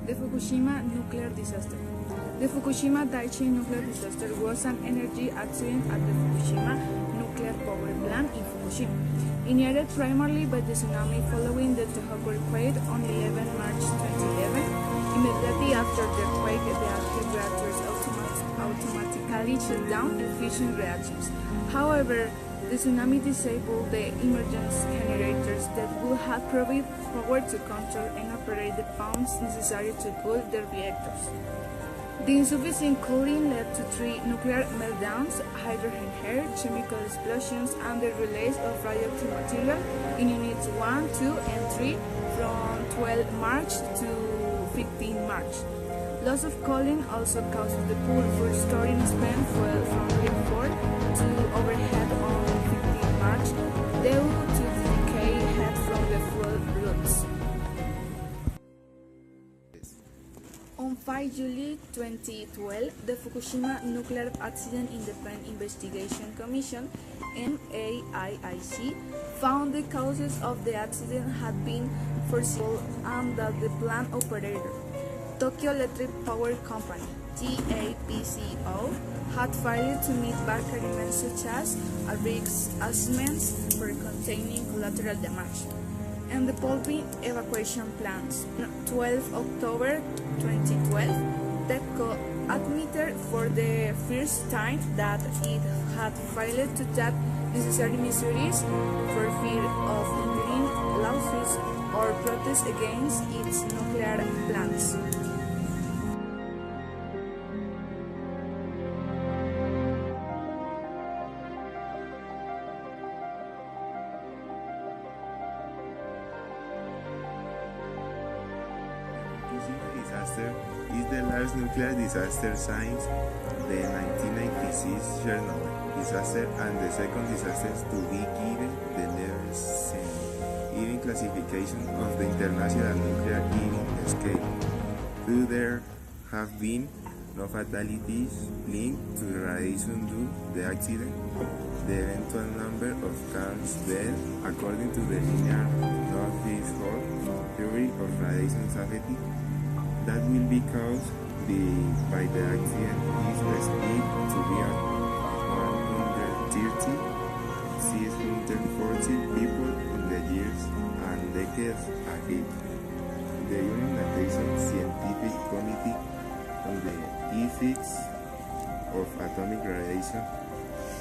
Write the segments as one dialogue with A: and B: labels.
A: The Fukushima nuclear disaster. The Fukushima Daiichi nuclear disaster was an energy accident at the Fukushima nuclear power plant in Fukushima, initiated primarily by the tsunami following the Tohoku earthquake on 11 March 2011. Immediately after the earthquake, the active reactors automatically shut down in fusion reactions. However, the tsunami disabled the emergency generators that would have provided power to control and operate the pumps necessary to cool the reactors. The insufficient cooling led to 3 nuclear meltdowns, hydrogen hair, chemical explosions, and the release of radioactive material in units 1, 2, and 3 from 12 March to 15 March. Loss of cooling also causes the pool for storing spent fuel from Rig 4 to overhead on 15 March due to the decay had from the fuel routes. On 5 July 2012, the Fukushima Nuclear Accident Independent Investigation Commission (MAIIC) found the causes of the accident had been foreseeable and that the plant operator, Tokyo Electric Power Company (TAPCO), had failed to meet back agreements such as a risk assessments for containing collateral damage and the pumping evacuation plans. On 12 October 2012, TEPCO admitted for the first time that it had failed to take necessary measures for fear of incurring lawsuits or protests against its nuclear plants.
B: Fukushima disaster is the largest nuclear disaster since the 1996 Chernobyl disaster and the second disaster to be given the level 7 event classification of the International Nuclear Event Scale. Though there have been no fatalities linked to radiation due to the accident, the eventual number of cause deaths according to the linear no-threshold theory of radiation safety that will be caused by the accident is estimated to be at 130, 640 people in the years and decades ahead. The United Nations Scientific Committee on the Ethics of Atomic Radiation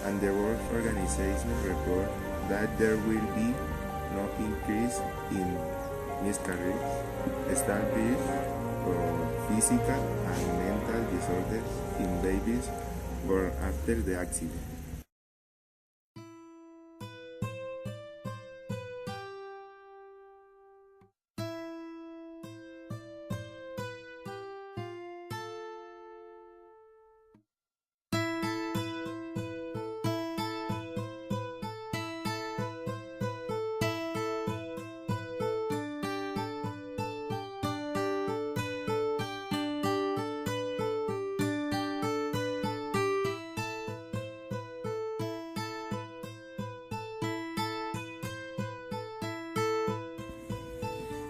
B: and the World Organization report that there will be no increase in miscarriages, stillbirths, or physical and mental disorders in babies born after the accident.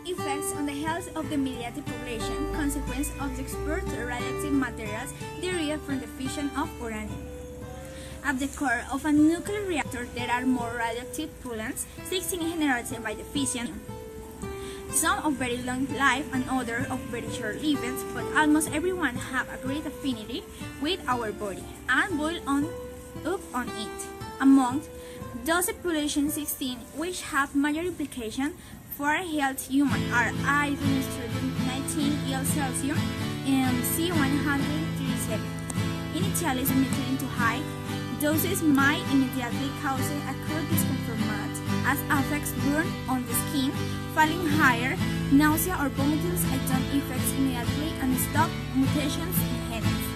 C: Effects on the health of the immediate population, consequence of the export of radioactive materials derived from the fission of uranium. At the core of a nuclear reactor there are more radioactive pollutants, 16 generated by the fission. Some of very long life and others of very short lived, but almost everyone have a great affinity with our body and boil up on it. Among those population 16 which have major implication for health human are I-19 and C-137. Initially submitted into high doses might immediately cause acute discomfort as affects burn on the skin, falling higher, nausea or vomiting don't effects immediately and stop mutations in genes,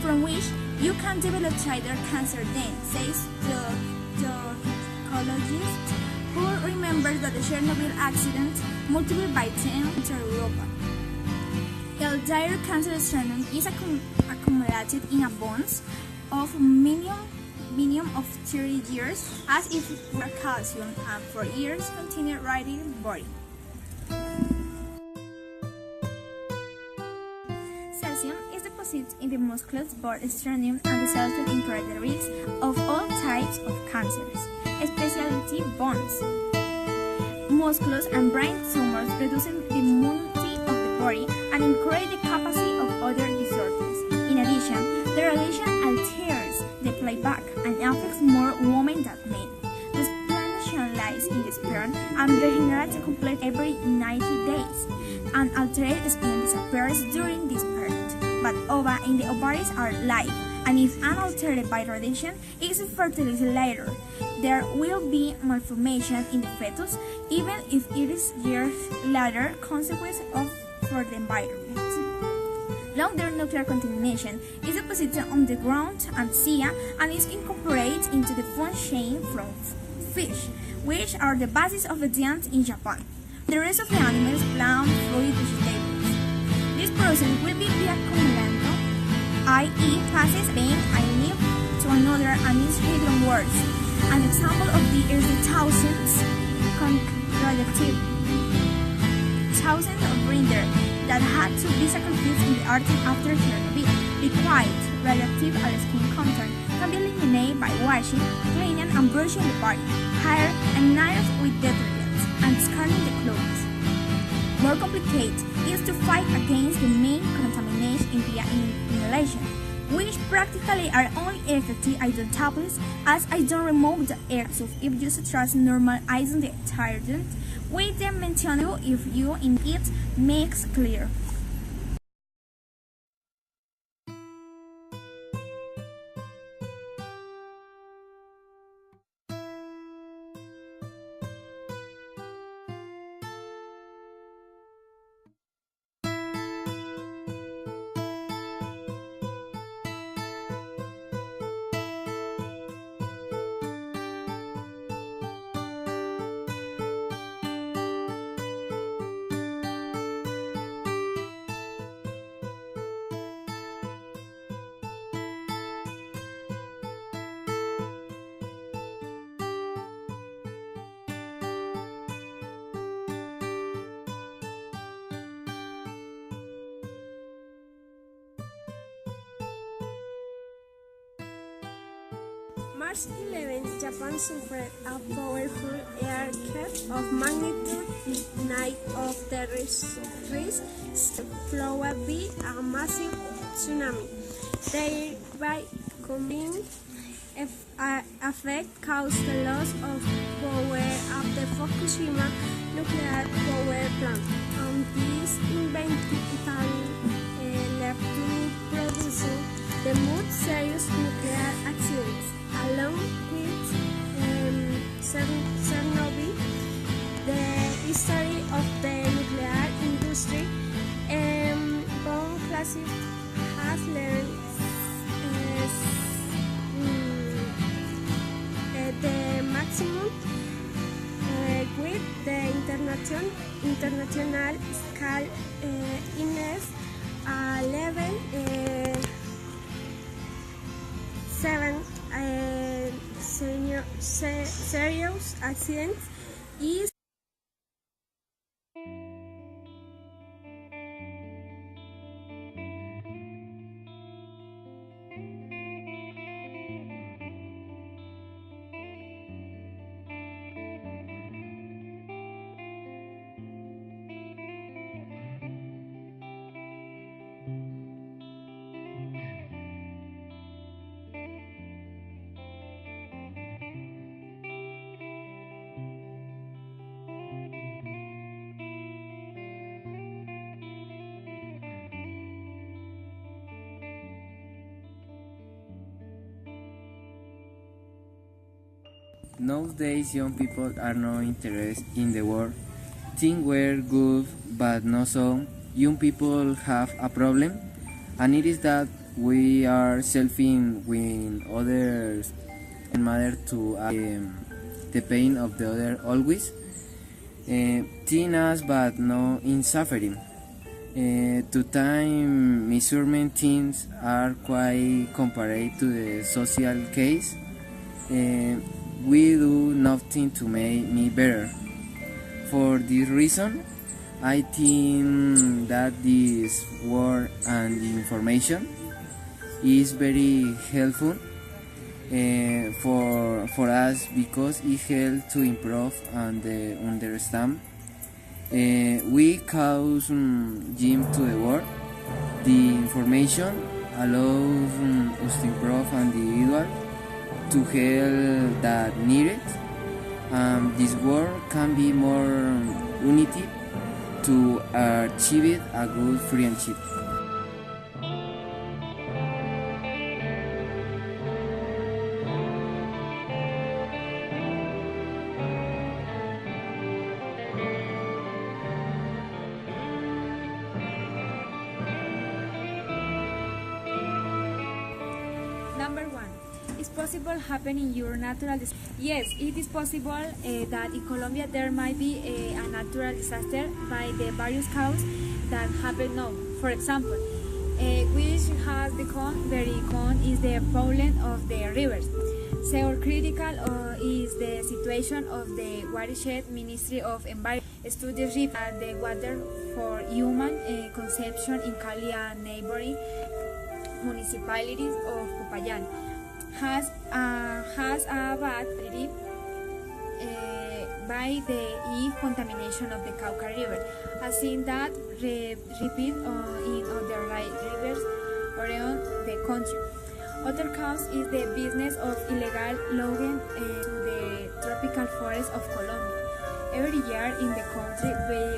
C: from which you can develop either cancer then, says the toxicologist who remembers that the Chernobyl accident multiplied by 10 in Europa. El dire cancer strain is accumulated in a bones of minimum of 30 years as if it were calcium and for years continued riding the body. Cesium is deposited in the muscles, bone sternum, and resulting in greater risk of all types of cancers, especially bones, muscles, and brain tumors, reducing the immunity of the body and increase the capacity of other disorders. In addition, the radiation alters the playback and affects more women than men. The explanation lies in the sperm and regenerates complete every 90 days. An altered skin disappears during this period, but ova in the ovaries are live, and if unaltered by radiation, it is fertilized later. There will be malformation in the fetus, even if it is years later, consequence of for the environment. Long-term nuclear contamination is deposited on the ground and sea and is incorporated into the food chain from fish, which are the basis of the diet in Japan. The rest of the animals, plant, fruit, vegetables. This process will be reaccumulando, i.e. passes being a leaf to another and is hidden words. An example of this is the thousands of reindeer that had to be sacrificed in the Arctic after Chernobyl. The quiet, radioactive skin content can be eliminated by washing, cleaning, and brushing the body, hair, and nails with detergents, and discarding the clothes. More complicated is to fight against the main contamination via inhalation, which practically are only effective iodine tablets, as I don't remove the air, so if you trust normal iodine detergent with the mentionable if you in it makes clear.
D: March 11th, Japan suffered a powerful earthquake of magnitude 9 of the risk followed by a massive tsunami. Thereby combined effect caused the loss of power at the Fukushima nuclear power plant, and this eventually led to producing the most serious nuclear accidents, along with Chernobyl. The history of the nuclear industry bomb classic has learned the maximum with the international scale illness level 7 serious accidents is
E: Nowadays, young people are not interested in the world. Things were good, but not so. Young people have a problem, and it is that we are selfing with others and matter to the pain of the other always. Teen us, but not in suffering. To time measurement things are quite compared to the social case. We do nothing to make me better. For this reason, I think that this word and the information is very helpful for us because it helps to improve and understand. We cause Jim to the world. The information allows us to improve individual to help that needed. This world can be more unity to achieve a good friendship.
F: Number 1. Is possible happen in your natural Yes, it is possible that in Colombia there might be a natural disaster by the various causes that happen now. For example, which has become very common is the problem of the rivers. So critical is the situation of the watershed Ministry of Environment studies the water for human consumption in Cali and neighboring municipalities of Popayán has a bad rip by the contamination of the Cauca River, as in that repeat in other rivers around the country. Other cause is the business of illegal logging to the tropical forests of Colombia. Every year in the country,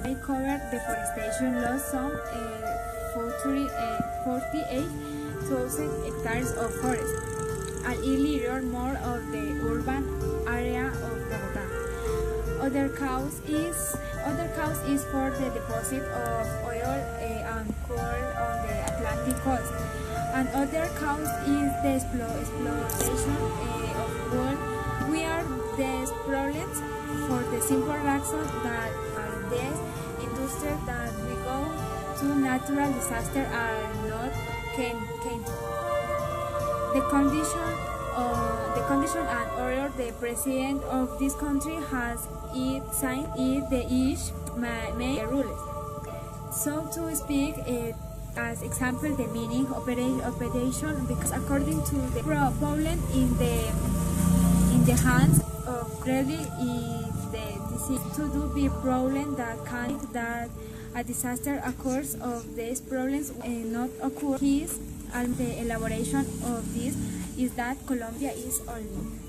F: we cover deforestation loss some 48,000 hectares of forest, and earlier more of the urban area of Bogotá. Other cause is for the deposit of oil and coal on the Atlantic coast, and other cause is the exploitation of gold. We are these problems for the simple reason that these industries that we go to natural disaster are not can. The condition and order the president of this country has signed the each may rules. So to speak as example the meaning operation, because according to the problem in the hands of really is the disease to do be problem that a disaster occurs of these problems not occur. And the elaboration of this is that Colombia is only.